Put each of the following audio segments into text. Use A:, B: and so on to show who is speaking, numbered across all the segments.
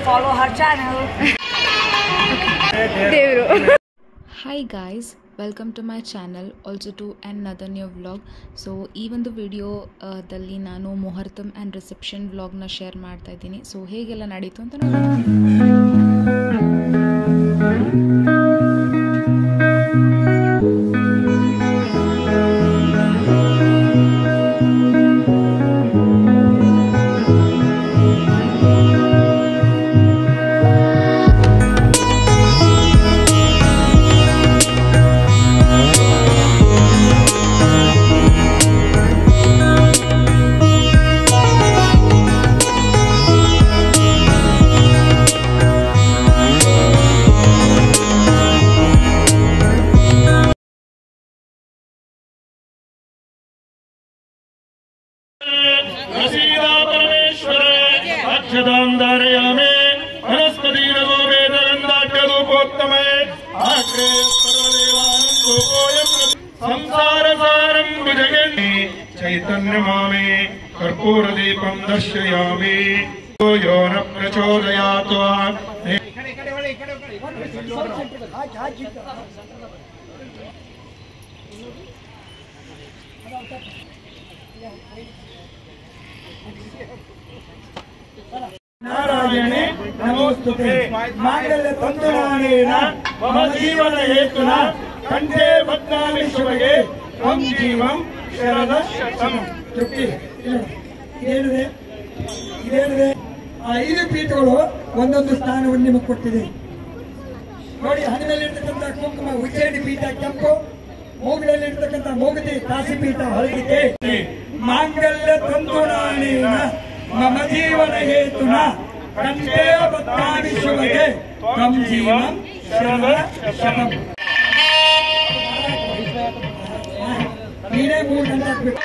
A: follow her channel.
B: Hi guys, welcome to my channel, also to another new vlog. So ಈ ಒಂದು video ದಲ್ಲಿ ನಾನು ಮುಹೂರ್ತಂ and reception ವ್ಲಾಗ್ನ share ಮಾಡ್ತಾ ಇದ್ದೀನಿ. ಸೊ ಹೇಗೆಲ್ಲ ನಡೀತು ಅಂತ
C: धारयामे वनस्पतिरवो वेदगन्धाढ्यधूपोत्तमे आग्रे सर्वदेवानन्दोऽयं संसारसारं भुजगन्ति चैतन्यमामे कर्पूरदीपं दर्शयामि यो न प्रचोदयात् नारायणे नमोस्तुते मांगल्य तंतुनानेन मम जीवन हेतुना कंठे बध्नामि शिवगे त्वं जीवं शरदः शतं ತೃಪ್ತಿ ಇದೇನಿದೆ ಐದು ಪೀಠಗಳು ಒಂದೊಂದು ಸ್ಥಾನವನ್ನು ನಿಮಗೆ ಕೊಟ್ಟಿದೆ ನೋಡಿ. ಹಣದಲ್ಲಿರ್ತಕ್ಕಂಥ ಕುಂಕುಮ ಉಜ್ಜಯಿನಿ ಪೀಠ ಕೆಂಪು, ಮೂಗದಲ್ಲಿರ್ತಕ್ಕಂಥ ಮೂಗತಿ ಕಾಸಿ ಪೀಠ ಹಳದಿಕೆ. ಮಾಂಗಲ್ಯ ತಂತುನಾನೇನ मम जीवन हेतुना कंठे बध्नामि शिवगे त्वं जीवं शरदः शतं. ನೀನೇ 3 ಗಂಟೆ ಹಾಕ್ಬೇಕು.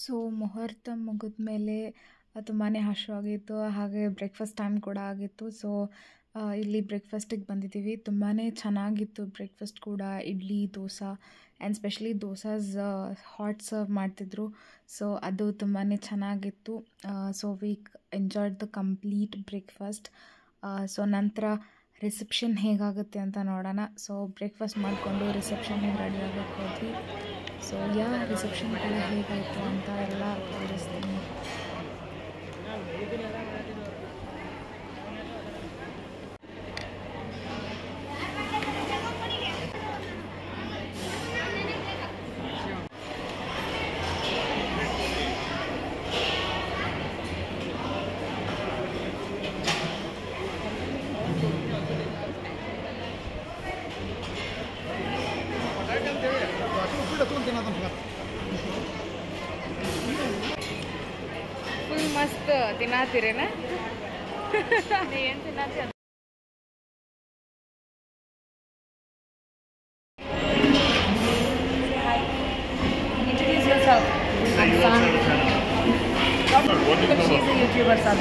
B: ಸೊ ಮುಹೂರ್ತ ಮುಗಿದ ಮೇಲೆ ತುಂಬಾ ಹಶ್ವಾಗಿತ್ತು, ಹಾಗೆ ಬ್ರೇಕ್ಫಾಸ್ಟ್ ಟೈಮ್ ಕೂಡ ಆಗಿತ್ತು. ಸೊ ಇಲ್ಲಿ ಬ್ರೇಕ್ಫಾಸ್ಟಿಗೆ ಬಂದಿದ್ದೀವಿ. ತುಂಬಾ ಚೆನ್ನಾಗಿತ್ತು ಬ್ರೇಕ್ಫಾಸ್ಟ್ ಕೂಡ. Idli, dosa and specially dosas hot serve ಮಾಡ್ತಿದ್ರು. ಸೊ ಅದು ತುಂಬಾ ಚೆನ್ನಾಗಿತ್ತು. So we enjoyed the complete breakfast. So ನಂತರ ರಿಸೆಪ್ಷನ್ ಹೇಗಾಗುತ್ತೆ ಅಂತ ನೋಡೋಣ. ಸೊ ಬ್ರೇಕ್ಫಾಸ್ಟ್ ಮಾಡಿಕೊಂಡು ರಿಸೆಪ್ಷನ್ಗೆ ರೆಡಿ ಆಗೋಕ್ಕೆ ಹೋದ್ವಿ. ಸೊ ರಿಸೆಪ್ಷನ್ ಕೂಡ ಹೇಗಾಯಿತು ಅಂತ ಎಲ್ಲ ತೋರಿಸ್ತೀನಿ.
D: ಫುಲ್ ಮಸ್ತ್ ತಿನ್ನತ್ತೀರೇನ? ಏನು ತಿನ್ನತ್ತೀರ? Introduce yourself. I'm San. But she's a YouTuber, San.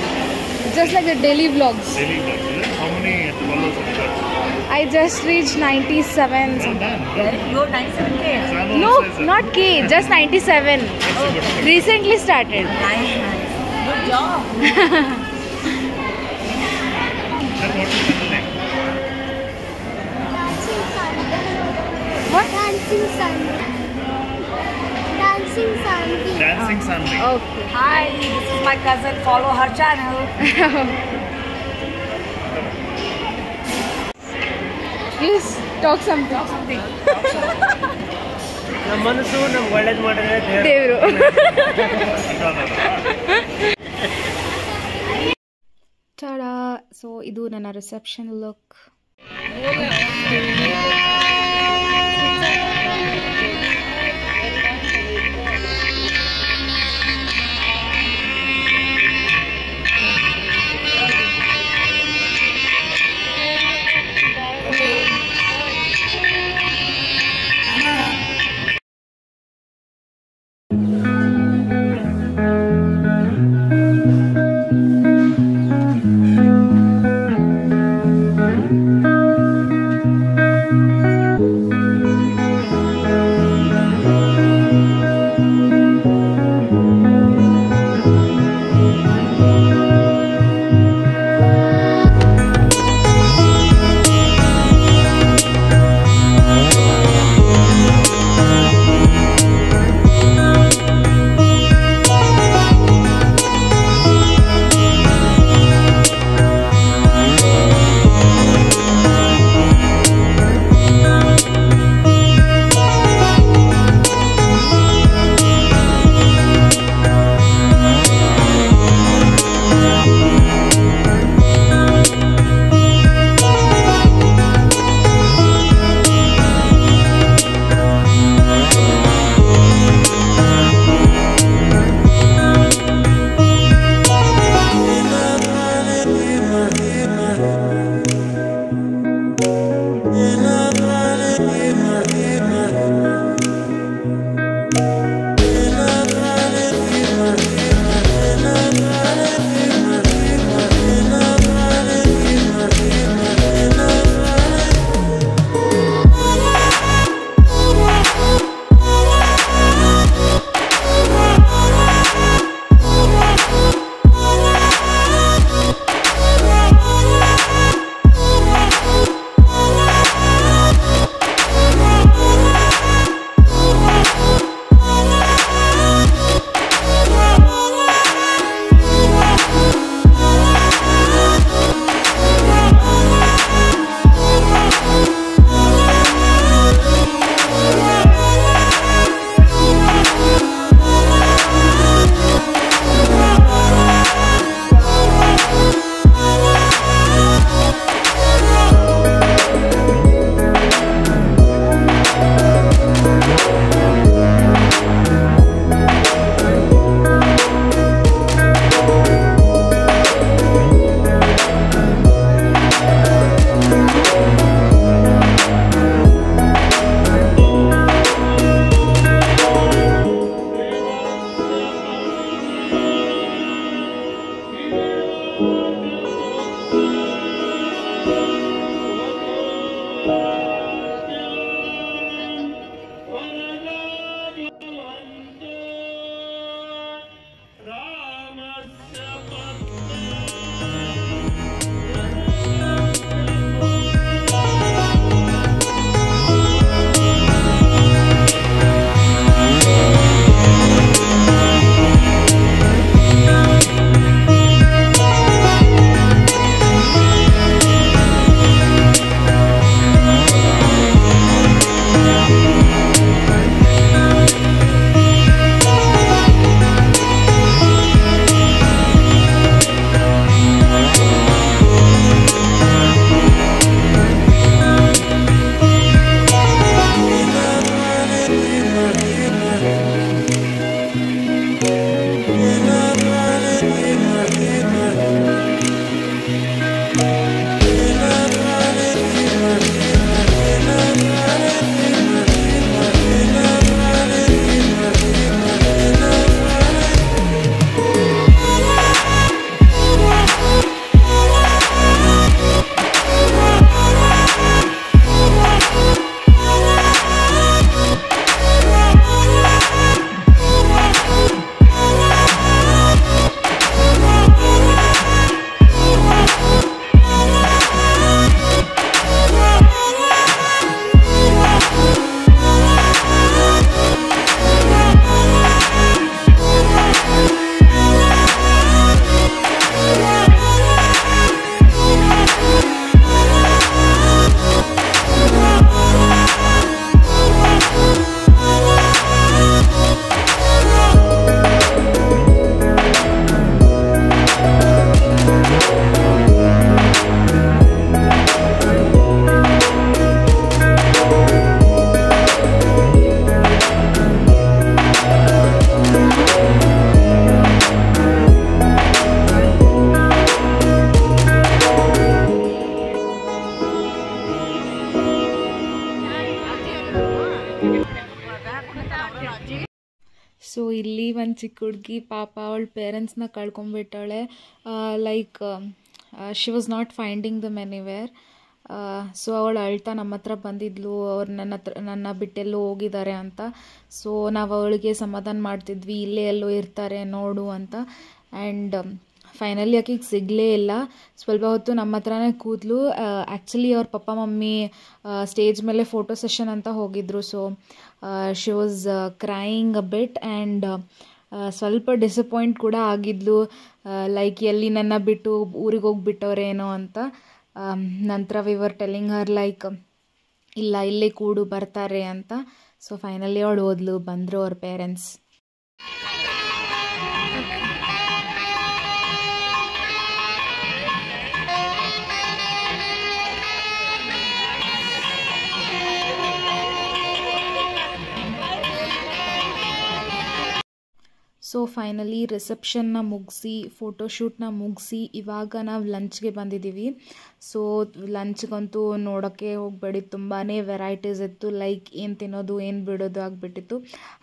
D: Just like the daily vlogs.
E: Daily vlogs, is it? How many followers have you got?
D: I just reached 97.
A: Well done.
E: You're 97K.
A: Samu
D: No,
A: also is a-
D: not K, just 97.
A: That's a good thing.
D: Recently started.
E: Nice, nice. Good job.
A: Then what's his middle name?
D: What?
F: Dancing Sunday. Dancing Sunday.
A: Dancing Sunday.
D: Okay.
E: Hi, this is my cousin. Follow her channel.
D: Please talk something.
G: ನಮ್ಮ ಮನಸ್ಸು ನಮ್ಗೆ ಒಳ್ಳೇದು ಮಾಡಿದ್ರೆ
D: ದೇವ್ರು. TADA. So ಇದು ನನ್ನ reception look.
B: So ಇಲ್ಲಿ ಒಂದು ಚಿಕ್ಕ ಹುಡುಗಿ ಪಾಪ ಅವಳ ಪೇರೆಂಟ್ಸ್ನ ಕಳ್ಕೊಂಬಿಟ್ಟಾಳೆ. Like she was not finding them anywhere. So ಅವಳು ಅಳ್ತಾ ನಮ್ಮ ಹತ್ರ ಬಂದಿದ್ಲು, ಅವ್ರು ನನ್ನ ಬಿಟ್ಟೆಲ್ಲೋ ಹೋಗಿದ್ದಾರೆ ಅಂತ. ಸೊ ನಾವು ಅವಳಿಗೆ ಸಮಾಧಾನ ಮಾಡ್ತಿದ್ವಿ, ಇಲ್ಲೇ ಎಲ್ಲೋ ಇರ್ತಾರೆ ನೋಡು ಅಂತ. ಆ್ಯಂಡ್ ಫೈನಲಿ ಆಕೆಗೆ ಸಿಗಲೇ ಇಲ್ಲ. ಸ್ವಲ್ಪ ಹೊತ್ತು ನಮ್ಮ ಹತ್ರನೇ ಕೂದಲು. ಆ್ಯಕ್ಚುಲಿ ಅವ್ರ ಪಪ್ಪ ಮಮ್ಮಿ ಸ್ಟೇಜ್ ಮೇಲೆ ಫೋಟೋ ಸೆಷನ್ ಅಂತ ಹೋಗಿದ್ರು. So she was crying a bit and ಸ್ವಲ್ಪ ಡಿಸಪಾಯಿಂಟ್ ಕೂಡ ಆಗಿದ್ಲು. ಲೈಕ್ ಎಲ್ಲಿ ನನ್ನ ಬಿಟ್ಟು ಊರಿಗೆ ಹೋಗ್ಬಿಟ್ಟವ್ರೇನೋ ಅಂತ. ನಂತರ we were telling Har like ಇಲ್ಲ ಇಲ್ಲೇ ಕೂಡು ಬರ್ತಾರೆ ಅಂತ. ಸೊ ಫೈನಲಿ ಅವಳು ಹೋದ್ಲು, ಬಂದರು ಅವ್ರ ಪೇರೆಂಟ್ಸ್. ಸೊ ಫೈನಲಿ ರಿಸೆಪ್ಷನ್ನ ಮುಗಿಸಿ ಫೋಟೋಶೂಟ್ನ ಮುಗಿಸಿ ಇವಾಗ ನಾವು ಲಂಚ್ಗೆ ಬಂದಿದ್ದೀವಿ. ಸೊ ಲಂಚ್ಗಂತೂ ನೋಡೋಕ್ಕೆ ಹೋಗಬೇಡಿ, ತುಂಬಾ ವೆರೈಟೀಸ್ ಇತ್ತು. ಲೈಕ್ ಏನು ತಿನ್ನೋದು ಏನು ಬಿಡೋದು ಆಗಿಬಿಟ್ಟಿತ್ತು.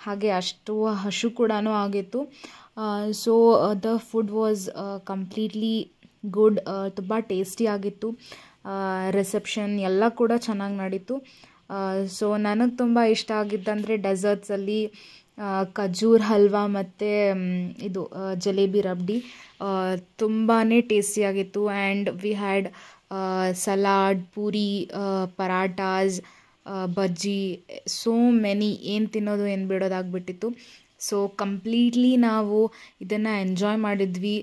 B: ಹಾಗೆ ಅಷ್ಟು ಹಶು ಕೂಡ ಆಗಿತ್ತು. So the food was completely good, ತುಂಬ ಟೇಸ್ಟಿ ಆಗಿತ್ತು. ರಿಸೆಪ್ಷನ್ ಎಲ್ಲ ಕೂಡ ಚೆನ್ನಾಗಿ ನಡೀತು. ಸೊ ನನಗೆ ತುಂಬ ಇಷ್ಟ ಆಗಿದ್ದಂದರೆ ಡೆಸರ್ಟ್ಸಲ್ಲಿ ಖಜೂರ್ ಹಲ್ವಾ ಮತ್ತು ಇದು ಜಲೇಬಿ ರಬ್ಡಿ ತುಂಬಾ ಟೇಸ್ಟಿಯಾಗಿತ್ತು. And we had salad, puri, parathas, bajji, so many, ಏನು ತಿನ್ನೋದು ಏನು ಬಿಡೋದಾಗ್ಬಿಟ್ಟಿತ್ತು. ಸೊ ಕಂಪ್ಲೀಟ್ಲಿ ನಾವು ಇದನ್ನು ಎಂಜಾಯ್ ಮಾಡಿದ್ವಿ.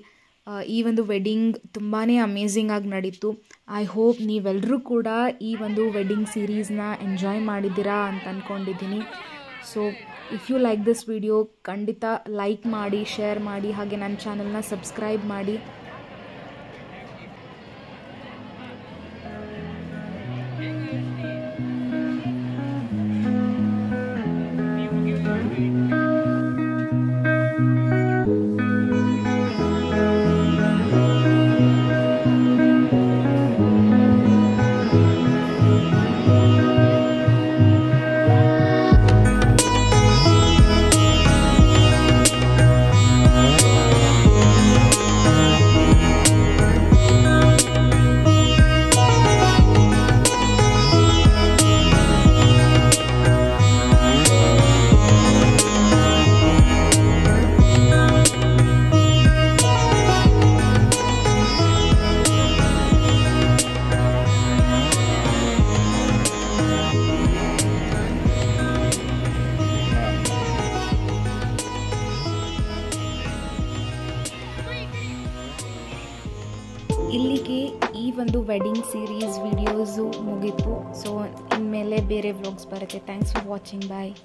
B: ಈ ಒಂದು ವೆಡ್ಡಿಂಗ್ ತುಂಬಾ ಅಮೇಝಿಂಗ್ ಆಗಿ ನಡೀತು. ಐ ಹೋಪ್ ನೀವೆಲ್ಲರೂ ಕೂಡ ಈ ಒಂದು ವೆಡ್ಡಿಂಗ್ ಸೀರೀಸ್ನ ಎಂಜಾಯ್ ಮಾಡಿದ್ದೀರಾ ಅಂತ ಅಂದ್ಕೊಂಡಿದ್ದೀನಿ. So if you like this video ಖಂಡಿತ ಲೈಕ್ ಮಾಡಿ, ಶೇರ್ ಮಾಡಿ, ಹಾಗೆ ನನ್ನ ಚಾನಲ್ನ ಸಬ್ಸ್ಕ್ರೈಬ್ ಮಾಡಿ. ಇಲ್ಲಿಗೆ ಈ ಒಂದು ವೆಡ್ಡಿಂಗ್ ಸೀರೀಸ್ ವಿಡಿಯೋಸು ಮುಗೀತು. ಸೊ ಇನ್ಮೇಲೆ ಬೇರೆ ವ್ಲಾಗ್ಸ್ ಬರುತ್ತೆ. Thanks for watching. ಬಾಯ್.